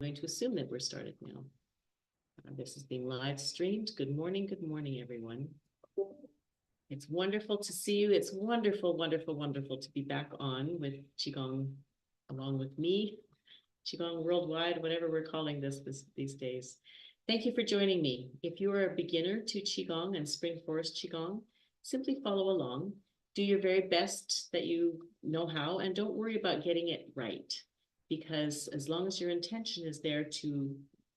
going to assume that we're started now. This is being live streamed. Good morning, everyone. It's wonderful to see you. It's wonderful, wonderful, wonderful to be back on with Qigong along with me. Qigong Worldwide, whatever we're calling this these days. Thank you for joining me. If you are a beginner to Qigong and Spring Forest Qigong, simply follow along. Do your very best that you know how, and don't worry about getting it right. Because as long as your intention is there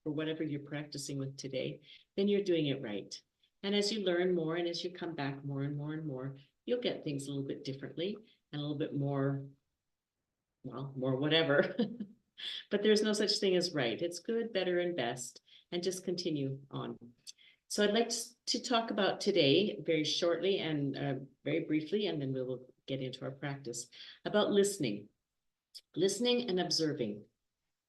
for whatever you're practicing with today, then you're doing it right. And as you learn more and as you come back more and more and more, you'll get things a little bit differently and a little bit more, well, more whatever. But there's no such thing as right. It's good, better, and best, and just continue on. So I'd like to talk about today very shortly and very briefly, and then we will get into our practice, about listening and observing.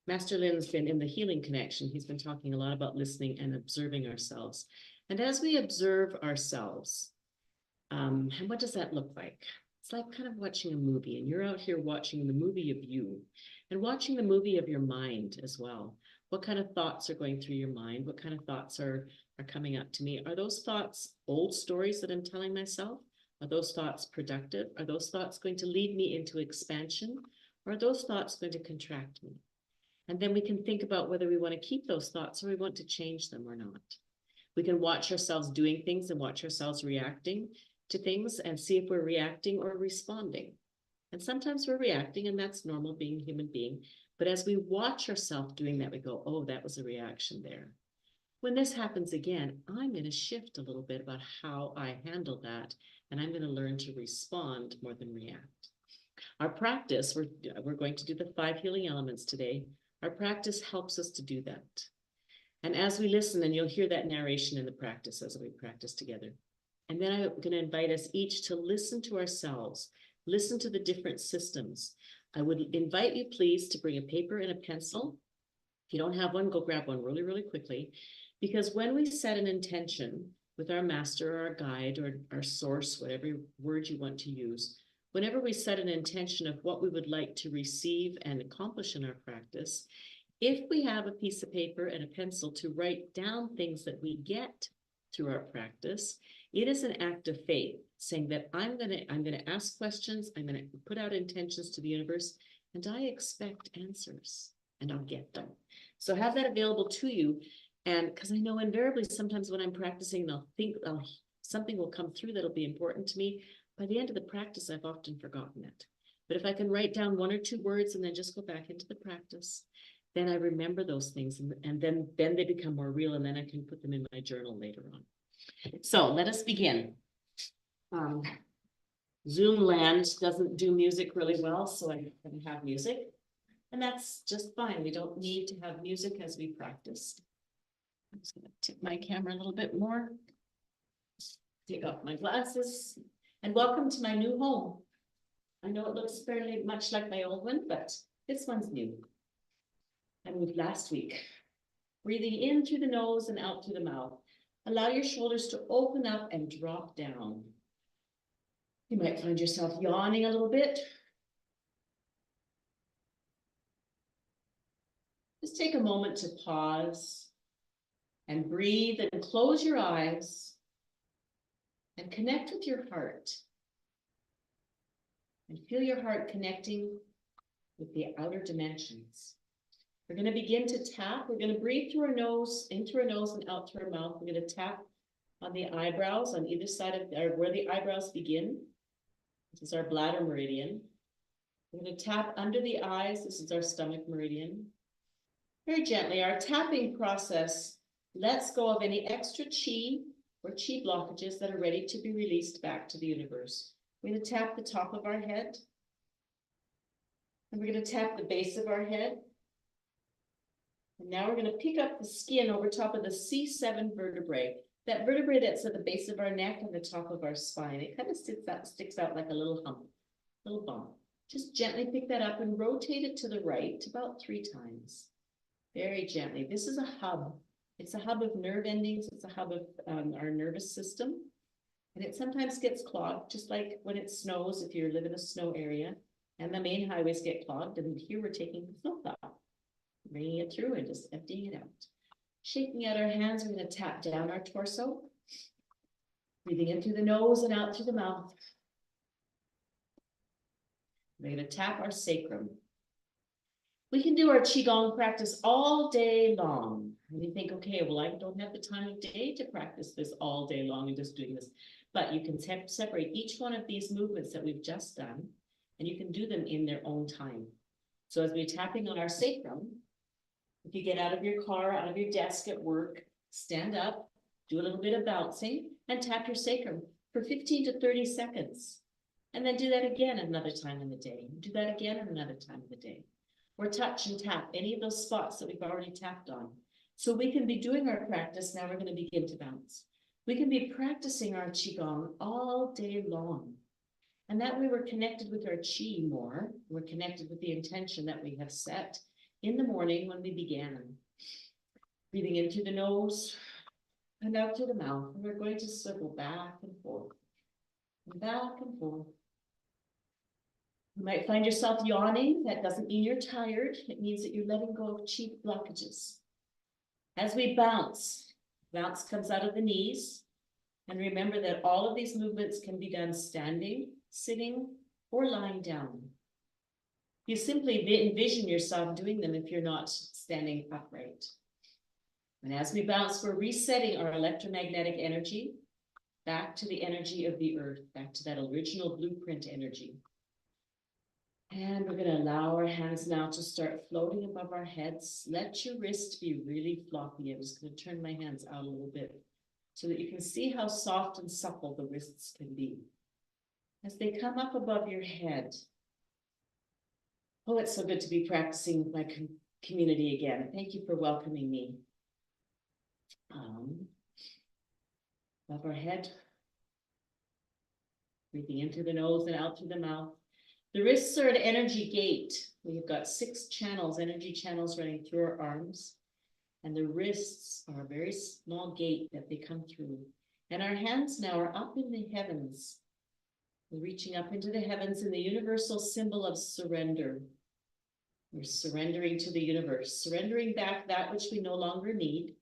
Master Lin's been in the healing connection. He's been talking a lot about listening and observing ourselves. And as we observe ourselves, and what does that look like? It's like kind of watching a movie, and you're out here watching the movie of you and watching the movie of your mind as well. What kind of thoughts are going through your mind? What kind of thoughts are coming up to me? Are those thoughts old stories that I'm telling myself? Are those thoughts productive? Are those thoughts going to lead me into expansion? Or are those thoughts going to contract me? And then we can think about whether we want to keep those thoughts or we want to change them or not. We can watch ourselves doing things and watch ourselves reacting to things and see if we're reacting or responding. And sometimes we're reacting, and that's normal being a human being. But as we watch ourselves doing that, we go, oh, that was a reaction there. When this happens again, I'm going to shift a little bit about how I handle that, and I'm going to learn to respond more than react. Our practice, we're going to do the 5 healing elements today. Our practice helps us to do that. And as we listen, and you'll hear that narration in the practice as we practice together. And then I'm going to invite us each to listen to ourselves, listen to the different systems. I would invite you, please, to bring a paper and a pencil. If you don't have one, go grab one really, really quickly. Because when we set an intention with our master or our guide or our source, whatever word you want to use, whenever we set an intention of what we would like to receive and accomplish in our practice, if we have a piece of paper and a pencil to write down things that we get through our practice, it is an act of faith, saying that I'm gonna ask questions, I'm gonna put out intentions to the universe, and I expect answers, and I'll get them. So have that available to you, and because I know invariably sometimes when I'm practicing, something will come through that'll be important to me. By the end of the practice, I've often forgotten it. But if I can write down 1 or 2 words and then just go back into the practice, then I remember those things, and then they become more real, and then I can put them in my journal later on. So let us begin. Zoom land doesn't do music really well, so I couldn't have music, and that's just fine. We don't need to have music as we practice. I'm just going to tip my camera a little bit more. Take off my glasses, and welcome to my new home. I know it looks fairly much like my old one, but this one's new. I moved last week. Breathing in through the nose and out through the mouth. Allow your shoulders to open up and drop down. You might find yourself yawning a little bit. Just take a moment to pause and breathe and close your eyes and connect with your heart. And feel your heart connecting with the outer dimensions. We're going to begin to tap. We're going to breathe through our nose, in through our nose and out through our mouth. We're going to tap on the eyebrows on either side of where the eyebrows begin. This is our bladder meridian. We're going to tap under the eyes. This is our stomach meridian. Very gently, our tapping process lets go of any extra chi or chi blockages that are ready to be released back to the universe. We're going to tap the top of our head. And we're going to tap the base of our head. And now we're going to pick up the skin over top of the C7 vertebrae. That vertebrae that's at the base of our neck and the top of our spine. It kind of sticks out like a little hump, little bump. Just gently pick that up and rotate it to the right about 3 times. Very gently. This is a hub. It's a hub of nerve endings. It's a hub of our nervous system. And it sometimes gets clogged, just like when it snows, if you live in a snow area, and the main highways get clogged. And here we're taking the snowplow. bringing it through and just emptying it out. Shaking out our hands, we're going to tap down our torso. Breathing in through the nose and out through the mouth. We're going to tap our sacrum. We can do our Qigong practice all day long. And you think, okay, well, I don't have the time of day to practice this all day long and just doing this. But you can separate each one of these movements that we've just done, and you can do them in their own time. So as we're tapping on our sacrum, if you get out of your car, out of your desk at work, stand up, do a little bit of bouncing, and tap your sacrum for 15 to 30 seconds. And then do that again another time in the day. Do that again another time in the day. Or touch and tap any of those spots that we've already tapped on. So we can be doing our practice. Now we're going to begin to bounce. We can be practicing our Qigong all day long. And that way we're connected with our Qi more. We're connected with the intention that we have set in the morning when we began. Breathing in through the nose and out through the mouth. And we're going to circle back and forth. And back and forth. You might find yourself yawning. That doesn't mean you're tired. It means that you're letting go of Qi blockages. As we bounce, bounce comes out of the knees. And remember that all of these movements can be done standing, sitting, or lying down. You simply envision yourself doing them if you're not standing upright. And as we bounce, we're resetting our electromagnetic energy back to the energy of the earth, back to that original blueprint energy. And we're going to allow our hands now to start floating above our heads. Let your wrist be really floppy. I'm just going to turn my hands out a little bit so that you can see how soft and supple the wrists can be. As they come up above your head. Oh, it's so good to be practicing with my community again. Thank you for welcoming me. Above our head. Breathing in through the nose and out through the mouth. The wrists are an energy gate. We've got 6 channels, energy channels running through our arms. And the wrists are a very small gate that they come through. And our hands now are up in the heavens. We're reaching up into the heavens in the universal symbol of surrender. We're surrendering to the universe, surrendering back that which we no longer need,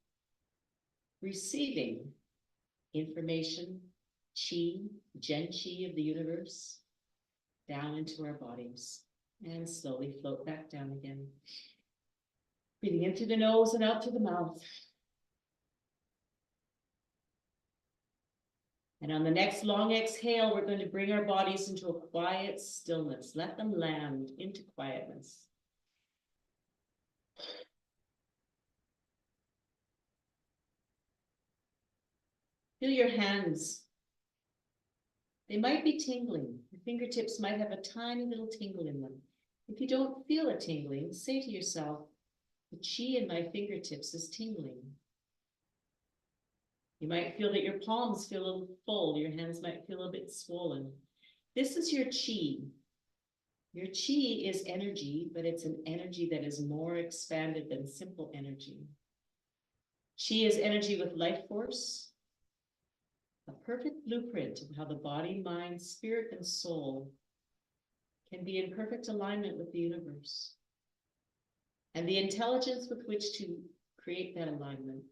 receiving information, Qi, Gen Qi of the universe, down into our bodies, and slowly float back down again. Breathing in through the nose and out through the mouth. And on the next long exhale, we're going to bring our bodies into a quiet stillness. Let them land into quietness. Feel your hands. They might be tingling. Your fingertips might have a tiny little tingle in them. If you don't feel a tingling, say to yourself, the Qi in my fingertips is tingling. You might feel that your palms feel a little full. Your hands might feel a bit swollen. This is your Qi. Your Qi is energy, but it's an energy that is more expanded than simple energy. Qi is energy with life force. A perfect blueprint of how the body, mind, spirit, and soul can be in perfect alignment with the universe. And the intelligence with which to create that alignment.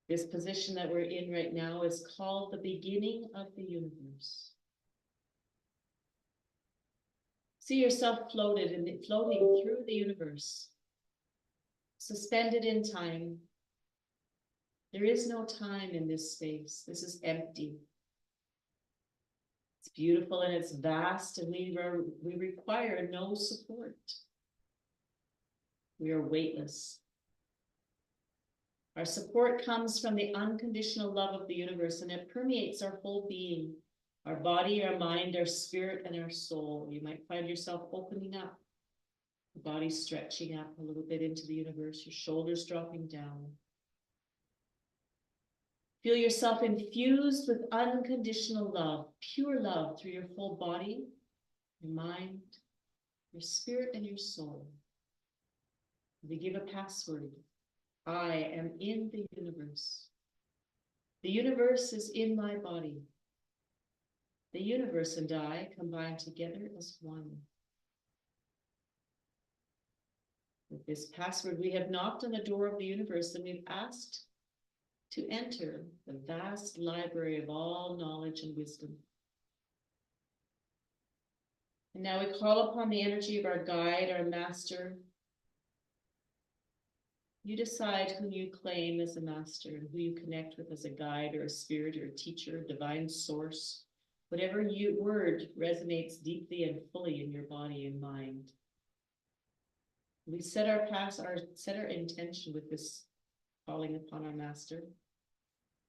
This position that we're in right now is called the beginning of the universe. See yourself floating through the universe, suspended in time. There is no time in this space. This is empty. It's beautiful and it's vast, and we require no support. We are weightless. Our support comes from the unconditional love of the universe, and it permeates our whole being, our body, our mind, our spirit, and our soul. You might find yourself opening up, the body stretching up a little bit into the universe, your shoulders dropping down. Feel yourself infused with unconditional love, pure love through your whole body, your mind, your spirit, and your soul. We give a password. I am in the universe. The universe is in my body. The universe and I combine together as one. With this password, we have knocked on the door of the universe and we've asked to enter the vast library of all knowledge and wisdom. And now we call upon the energy of our guide, our master. You decide who you claim as a master and who you connect with as a guide or a spirit or a teacher, a divine source, whatever word resonates deeply and fully in your body and mind. We set our intention with this calling upon our master.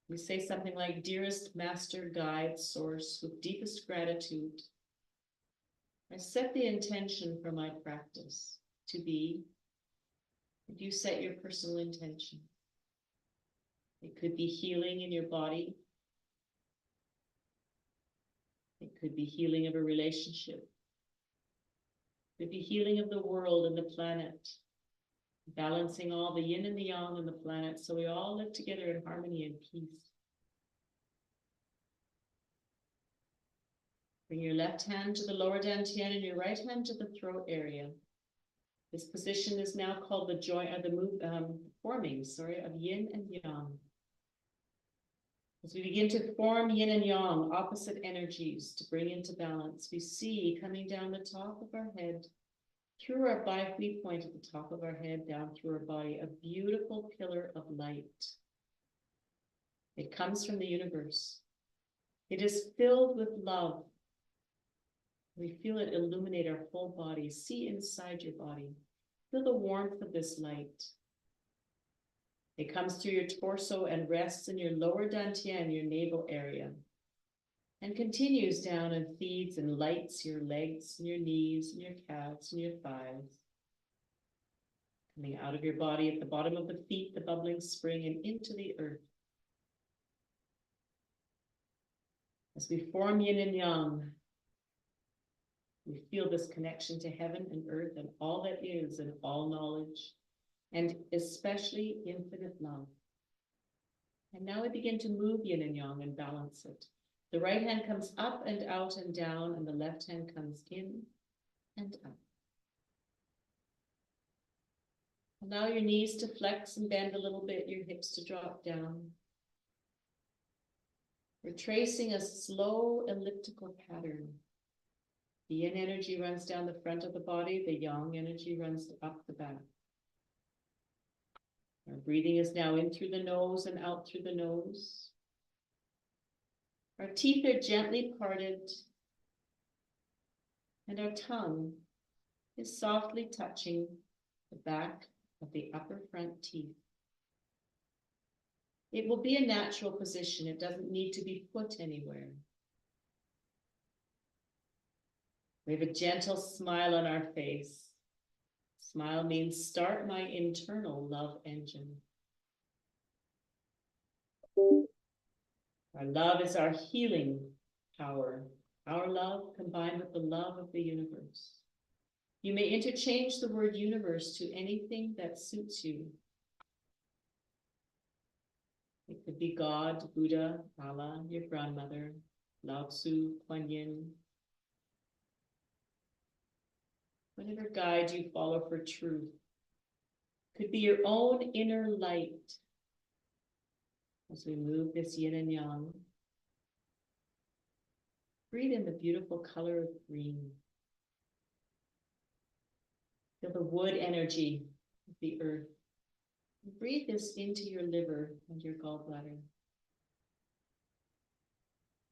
We say something like, dearest master, guide, source, with deepest gratitude, I set the intention for my practice to be. If you set your personal intention, it could be healing in your body. It could be healing of a relationship. It could be healing of the world and the planet, balancing all the yin and the yang on the planet so we all live together in harmony and peace. Bring your left hand to the lower dantian and your right hand to the throat area. This position is now called the forming of yin and yang. As we begin to form yin and yang, opposite energies to bring into balance, we see coming down the top of our head, through our bi-hui point at the top of our head, down through our body, a beautiful pillar of light. It comes from the universe. It is filled with love. We feel it illuminate our whole body. See inside your body. Feel the warmth of this light. It comes through your torso and rests in your lower dantian, your navel area, and continues down and feeds and lights your legs and your knees and your calves and your thighs. Coming out of your body at the bottom of the feet, the bubbling spring, and into the earth. As we form yin and yang, we feel this connection to heaven and earth and all that is and all knowledge, and especially infinite love. And now we begin to move yin and yang and balance it. The right hand comes up and out and down, and the left hand comes in and up. Allow your knees to flex and bend a little bit, your hips to drop down. We're tracing a slow elliptical pattern. The yin energy runs down the front of the body, the yang energy runs up the back. Our breathing is now in through the nose and out through the nose. Our teeth are gently parted, and our tongue is softly touching the back of the upper front teeth. It will be a natural position. It doesn't need to be put anywhere. We have a gentle smile on our face. Smile means start my internal love engine. Our love is our healing power. Our love combined with the love of the universe. You may interchange the word universe to anything that suits you. It could be God, Buddha, Allah, your grandmother, Lao Tzu, Kuan Yin. Whatever guide you follow for truth. Could be your own inner light. As we move this yin and yang, breathe in the beautiful color of green. Feel the wood energy of the earth. Breathe this into your liver and your gallbladder.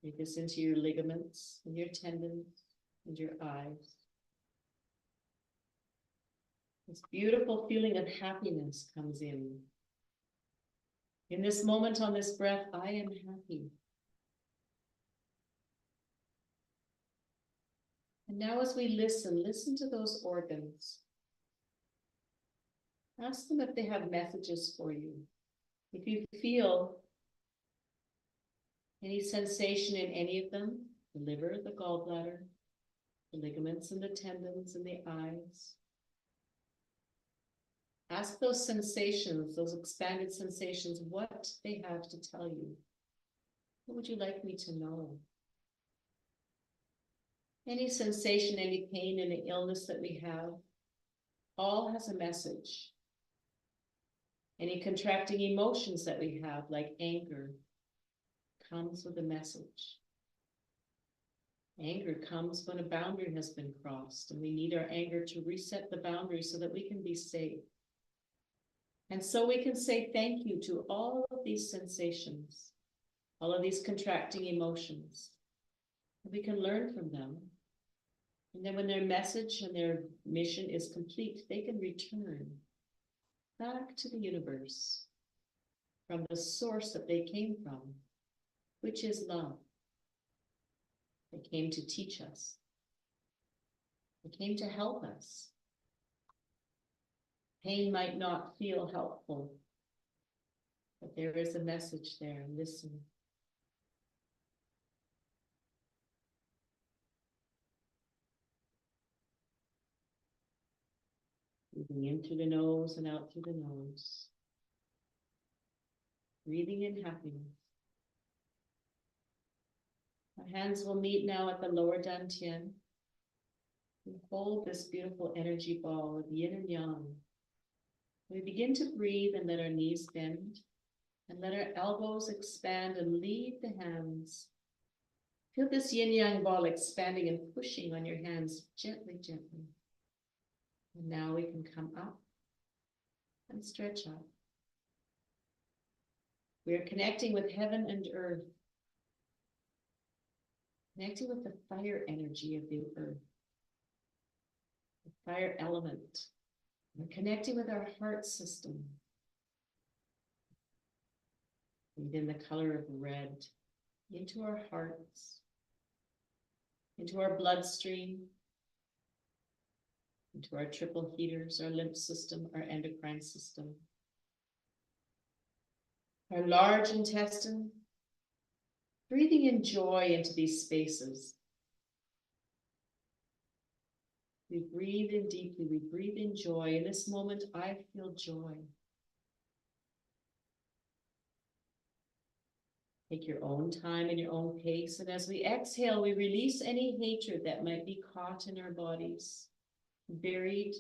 Breathe this into your ligaments and your tendons and your eyes. This beautiful feeling of happiness comes in. In this moment, on this breath, I am happy. And now as we listen to those organs. Ask them if they have messages for you. If you feel any sensation in any of them, the liver, the gallbladder, the ligaments and the tendons and the eyes. Ask those sensations, those expanded sensations, what they have to tell you. What would you like me to know? Any sensation, any pain, any illness that we have, all has a message. Any contracting emotions that we have, like anger, comes with a message. Anger comes when a boundary has been crossed, and we need our anger to reset the boundary so that we can be safe. And so we can say thank you to all of these sensations, all of these contracting emotions. We can learn from them. And then when their message and their mission is complete, they can return back to the universe from the source that they came from, which is love. They came to teach us. They came to help us. Pain might not feel helpful, but there is a message there. Listen. Breathing in through the nose and out through the nose. Breathing in happiness. Our hands will meet now at the lower dantian. We hold this beautiful energy ball of yin and yang. We begin to breathe and let our knees bend and let our elbows expand and lead the hands. Feel this yin yang ball expanding and pushing on your hands gently, gently. And now we can come up and stretch up. We are connecting with heaven and earth, connecting with the fire energy of the earth, the fire element. We're connecting with our heart system. Breathe in the color of red into our hearts, into our bloodstream, into our triple heaters, our lymph system, our endocrine system, our large intestine. Breathing in joy into these spaces. We breathe in deeply, we breathe in joy. In this moment, I feel joy. Take your own time and your own pace. And as we exhale, we release any hatred that might be caught in our bodies. Buried.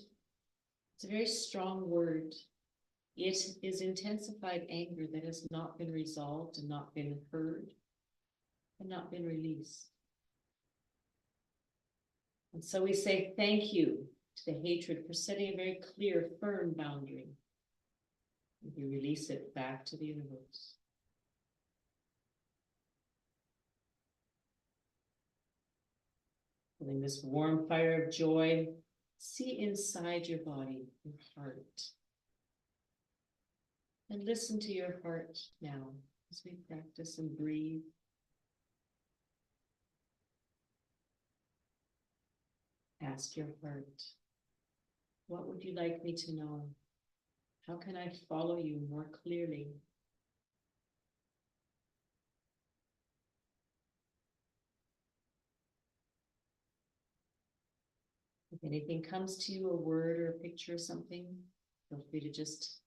It's a very strong word. It is intensified anger that has not been resolved and not been heard and not been released. And so we say thank you to the hatred for setting a very clear, firm boundary. And we release it back to the universe. Feeling this warm fire of joy, see inside your body, your heart. And listen to your heart now as we practice and breathe. Ask your heart, what would you like me to know? How can I follow you more clearly? If anything comes to you, a word or a picture or something, feel free to just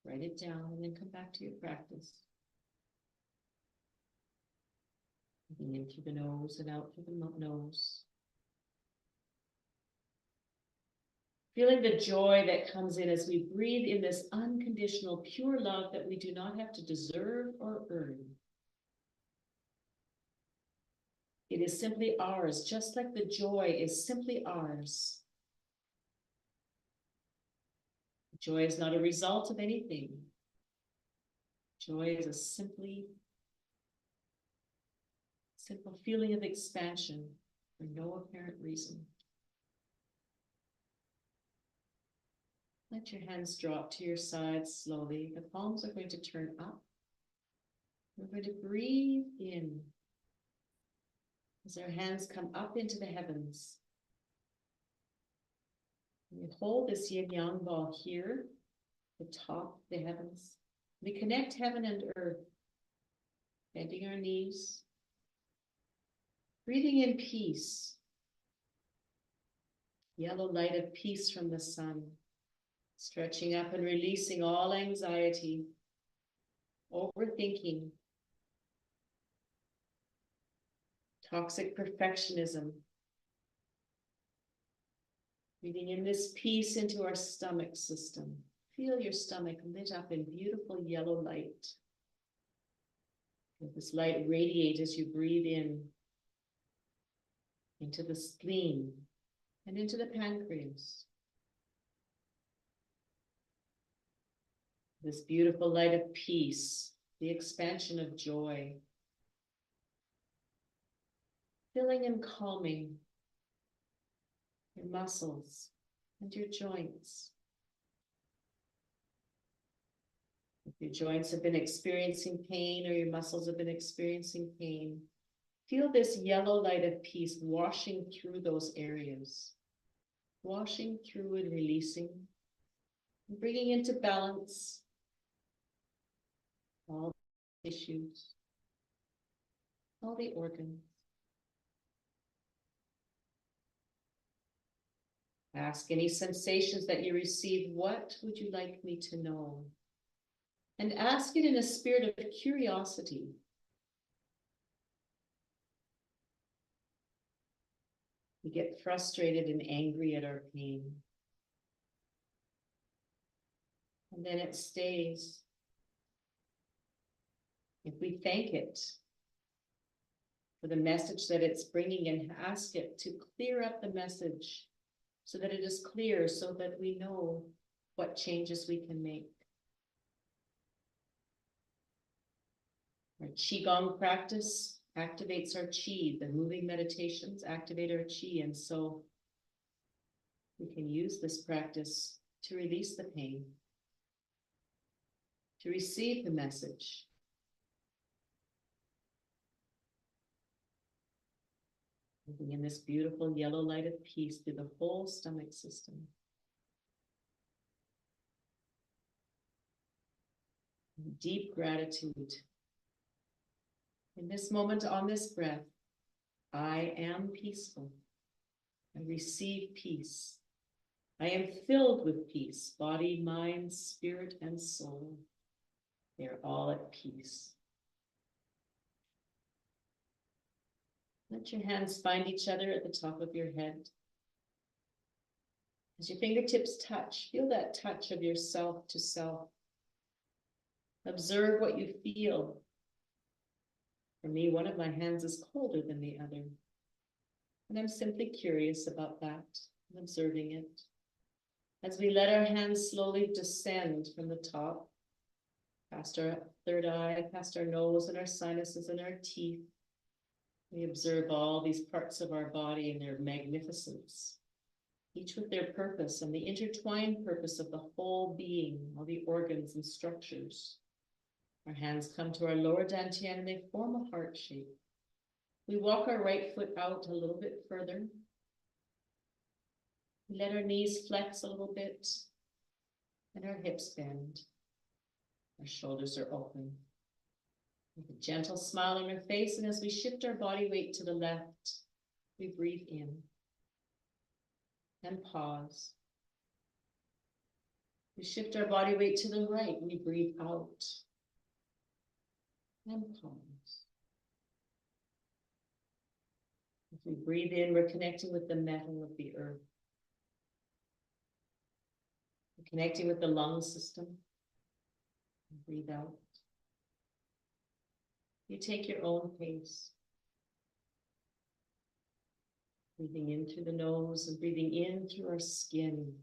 write it down and then come back to your practice. Breathing in through the nose and out through the nose. Feeling the joy that comes in as we breathe in this unconditional, pure love that we do not have to deserve or earn. It is simply ours, just like the joy is simply ours. Joy is not a result of anything. Joy is a simple feeling of expansion for no apparent reason. Let your hands drop to your sides slowly. The palms are going to turn up. We're going to breathe in as our hands come up into the heavens. We hold this yin-yang ball here, the top of the heavens. We connect heaven and earth, bending our knees, breathing in peace, yellow light of peace from the sun. Stretching up and releasing all anxiety, overthinking, toxic perfectionism. Breathing in this peace into our stomach system. Feel your stomach lit up in beautiful yellow light. Let this light radiate as you breathe in into the spleen and into the pancreas. This beautiful light of peace, the expansion of joy, filling and calming your muscles and your joints. If your joints have been experiencing pain or your muscles have been experiencing pain, feel this yellow light of peace washing through those areas, washing through and releasing, and bringing into balance all the tissues, all the organs. Ask any sensations that you receive, what would you like me to know? And ask it in a spirit of curiosity. We get frustrated and angry at our pain. And then it stays. If we thank it for the message that it's bringing and ask it to clear up the message so that it is clear, so that we know what changes we can make. Our Qigong practice activates our Qi. The moving meditations activate our Qi, and so we can use this practice to release the pain, to receive the message. Moving in this beautiful yellow light of peace through the whole stomach system. Deep gratitude. In this moment, on this breath, I am peaceful. I receive peace. I am filled with peace, body, mind, spirit, and soul. They are all at peace. Let your hands find each other at the top of your head. As your fingertips touch, feel that touch of yourself to self. Observe what you feel. For me, one of my hands is colder than the other. And I'm simply curious about that and observing it. As we let our hands slowly descend from the top, past our third eye, past our nose and our sinuses and our teeth, we observe all these parts of our body and their magnificence, each with their purpose and the intertwined purpose of the whole being, all the organs and structures. Our hands come to our lower dantian and they form a heart shape. We walk our right foot out a little bit further. We let our knees flex a little bit and our hips bend. Our shoulders are open. With a gentle smile on our face, and as we shift our body weight to the left, we breathe in and pause. We shift our body weight to the right, we breathe out and pause. As we breathe in, we're connecting with the metal of the earth. We're connecting with the lung system. Breathe out. You take your own pace. Breathing in through the nose and breathing in through our skin.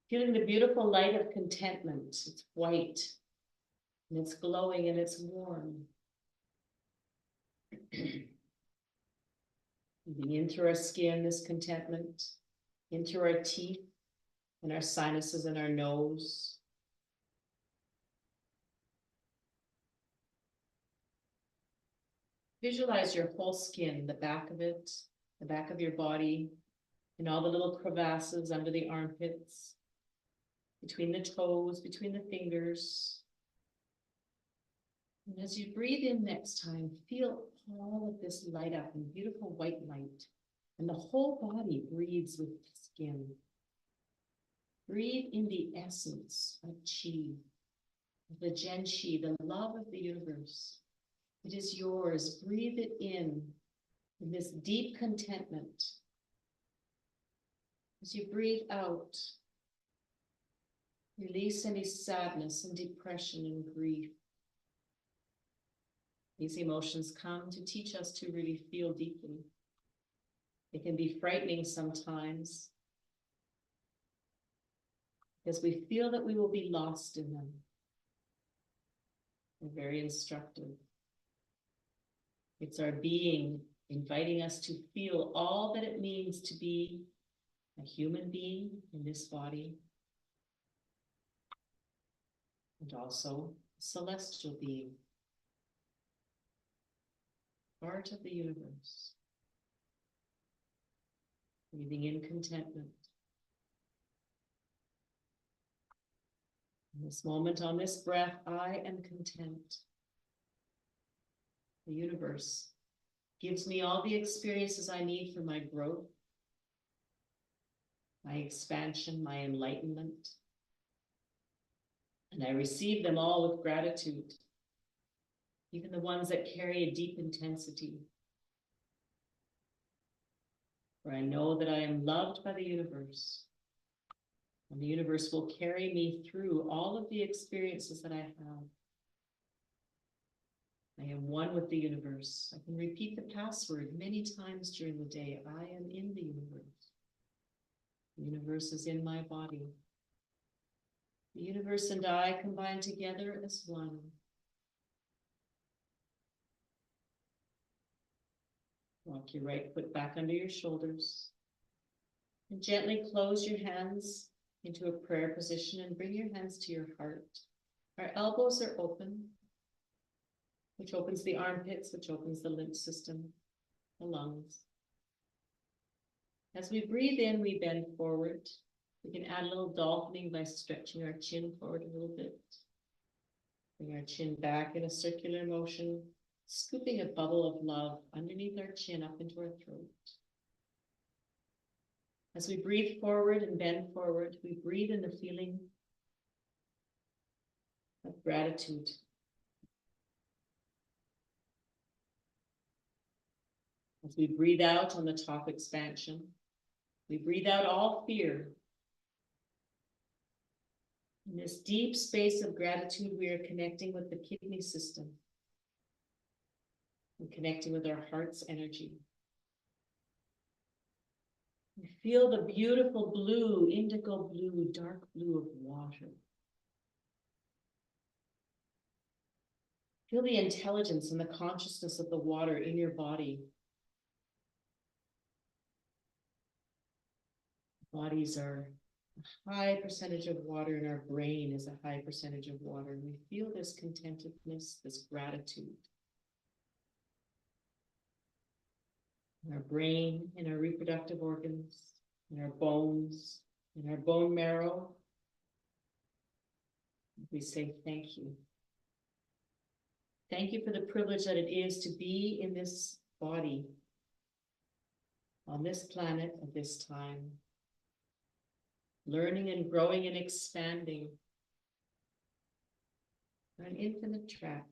Feeling the beautiful light of contentment. It's white and it's glowing and it's warm. Breathing in through our skin, this contentment, in through our teeth and our sinuses and our nose. Visualize your whole skin, the back of it, the back of your body, and all the little crevasses under the armpits, between the toes, between the fingers. And as you breathe in next time, feel all of this light up in beautiful white light, and the whole body breathes with the skin. Breathe in the essence of Qi, the Gen Qi, the love of the universe. It is yours. Breathe it in this deep contentment. As you breathe out, release any sadness and depression and grief. These emotions come to teach us to really feel deeply. They can be frightening sometimes because we feel that we will be lost in them. They're very instructive. It's our being inviting us to feel all that it means to be a human being in this body, and also a celestial being, part of the universe. Breathing in contentment. In this moment, on this breath, I am content. The universe gives me all the experiences I need for my growth, my expansion, my enlightenment. And I receive them all with gratitude, even the ones that carry a deep intensity. For I know that I am loved by the universe, and the universe will carry me through all of the experiences that I have. I am one with the universe. I can repeat the password many times during the day. I am in the universe. The universe is in my body. The universe and I combine together as one. Walk your right foot back under your shoulders and gently close your hands into a prayer position and bring your hands to your heart. Our elbows are open, which opens the armpits, which opens the lymph system, the lungs. As we breathe in, we bend forward. We can add a little dolphining by stretching our chin forward a little bit. Bring our chin back in a circular motion, scooping a bubble of love underneath our chin up into our throat. As we breathe forward and bend forward, we breathe in the feeling of gratitude. As we breathe out on the top expansion, we breathe out all fear. In this deep space of gratitude, we are connecting with the kidney system and connecting with our heart's energy. We feel the beautiful blue, indigo blue, dark blue of water. Feel the intelligence and the consciousness of the water in your body. Bodies are a high percentage of water, and our brain is a high percentage of water. And we feel this contentedness, this gratitude. In our brain, in our reproductive organs, in our bones, in our bone marrow, we say thank you. Thank you for the privilege that it is to be in this body, on this planet at this time, learning and growing and expanding on an infinite track.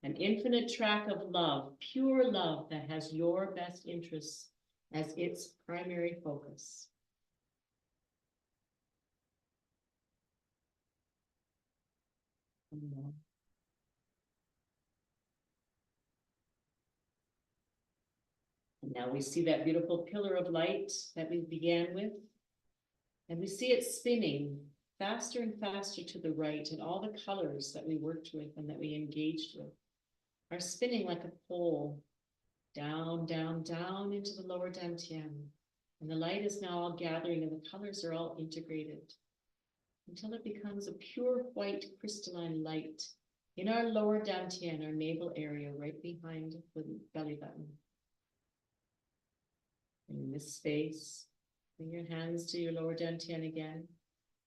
An infinite track of love, pure love that has your best interests as its primary focus. And now we see that beautiful pillar of light that we began with, and we see it spinning faster and faster to the right, and all the colors that we worked with and that we engaged with are spinning like a pole, down, down, down into the lower dantian. And the light is now all gathering, and the colors are all integrated until it becomes a pure white crystalline light in our lower dantian, our navel area, right behind the belly button. And in this space, bring your hands to your lower dantian again.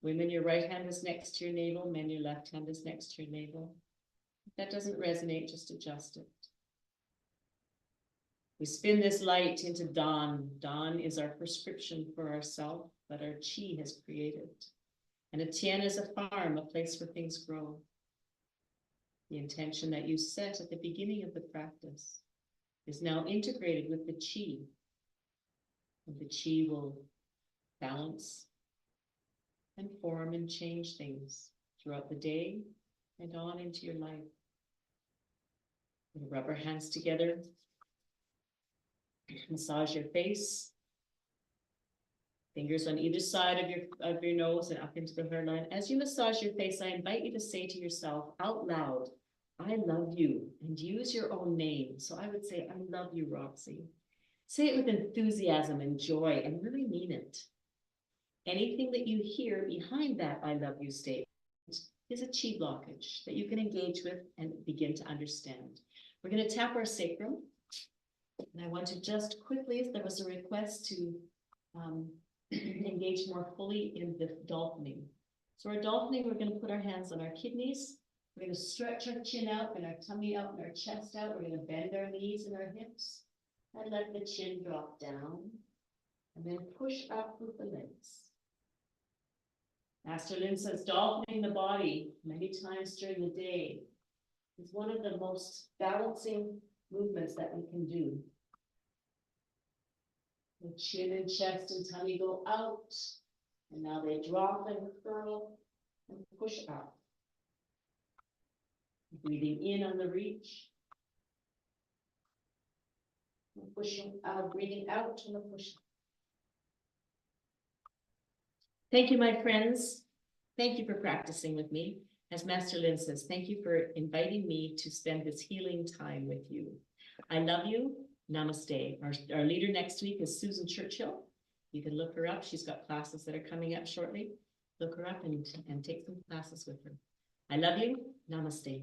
Women, your right hand is next to your navel. Men, your left hand is next to your navel. If that doesn't resonate, just adjust it. We spin this light into dawn. Dawn is our prescription for ourself that our chi has created. And a tian is a farm, a place where things grow. The intention that you set at the beginning of the practice is now integrated with the Qi. And the Qi will balance and form and change things throughout the day and on into your life. Rub our hands together. Massage your face. Fingers on either side of your nose and up into the hairline. As you massage your face, I invite you to say to yourself out loud, I love you, and use your own name. So I would say, I love you, Roxy. Say it with enthusiasm and joy and really mean it. Anything that you hear behind that I love you statement is a Qi blockage that you can engage with and begin to understand. We're going to tap our sacrum. And I want to just quickly, if there was a request to engage more fully in the dolphining. So our dolphining, we're going to put our hands on our kidneys. We're going to stretch our chin out and our tummy out and our chest out. We're going to bend our knees and our hips and let the chin drop down. And then push up with the legs. Master Lin says dolphining the body many times during the day is one of the most balancing movements that we can do. The chin and chest and tummy go out, and now they drop and curl and push up. Breathing in on the reach. And pushing out, breathing out on the push. Thank you, my friends. Thank you for practicing with me. As Master Lin says, thank you for inviting me to spend this healing time with you. I love you. Namaste. Our leader next week is Susan Churchill. You can look her up. She's got classes that are coming up shortly. Look her up and take some classes with her. I love you. Namaste.